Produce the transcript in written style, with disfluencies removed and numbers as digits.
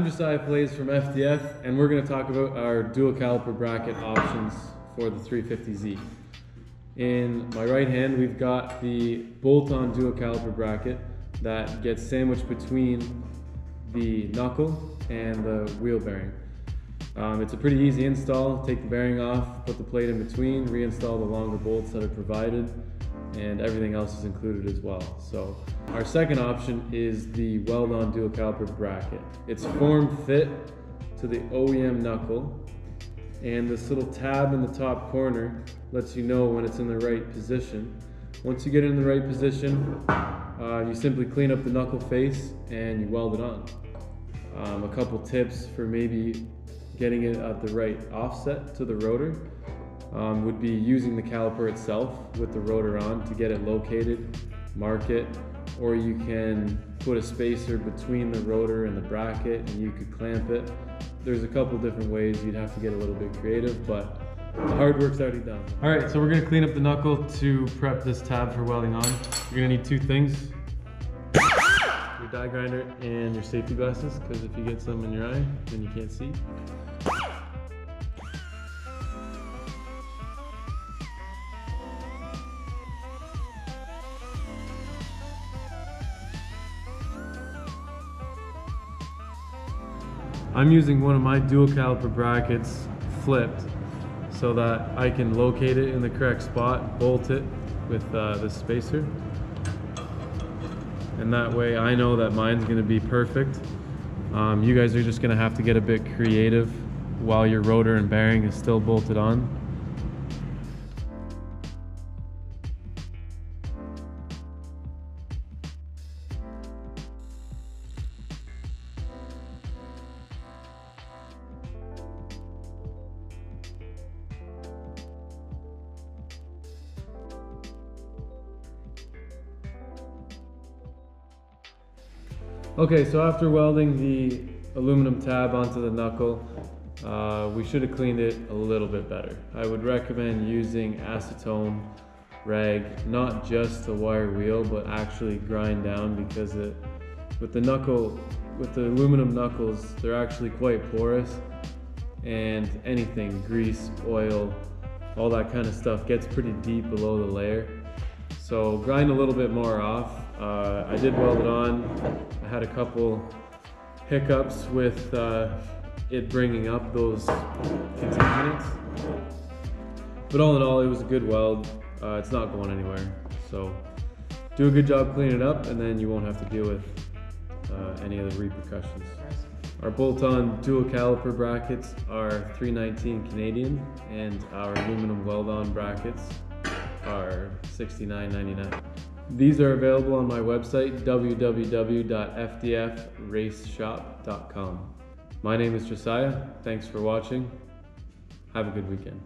Josiah Fallaise from FDF, and we're going to talk about our dual caliper bracket options for the 350Z. In my right hand, we've got the bolt-on dual caliper bracket that gets sandwiched between the knuckle and the wheel bearing. It's a pretty easy install. Take the bearing off, put the plate in between, reinstall the longer bolts that are provided, and everything else is included as well. So our second option is the Weld-on dual caliper bracket. It's form fit to the OEM knuckle, and this little tab in the top corner lets you know when it's in the right position. Once you get it in the right position, you simply clean up the knuckle face and you weld it on. A couple tips for maybe getting it at the right offset to the rotor would be using the caliper itself with the rotor on to get it located, mark it, or you can put a spacer between the rotor and the bracket and you could clamp it. There's a couple different ways. You'd have to get a little bit creative, but the hard work's already done. All right, so we're gonna clean up the knuckle to prep this tab for welding on. You're gonna need two things: your die grinder and your safety glasses, because if you get some in your eye, then you can't see. I'm using one of my dual caliper brackets flipped so that I can locate it in the correct spot, bolt it with this spacer. And that way I know that mine's gonna be perfect. You guys are just gonna have to get a bit creative while your rotor and bearing is still bolted on. Okay, so after welding the aluminum tab onto the knuckle, we should have cleaned it a little bit better. I would recommend using acetone rag, not just the wire wheel, but actually grind down, because with the aluminum knuckles, they're actually quite porous, and anything, grease, oil, all that kind of stuff gets pretty deep below the layer. So grind a little bit more off. I did weld it on. I had a couple hiccups with it bringing up those contaminants, but all in all, it was a good weld. It's not going anywhere. So do a good job cleaning it up, and then you won't have to deal with any of the repercussions. Our bolt-on dual caliper brackets are $319 Canadian, and our aluminum weld-on brackets are $69.99. These are available on my website, www.fdfraceshop.com. My name is Josiah. Thanks for watching. Have a good weekend.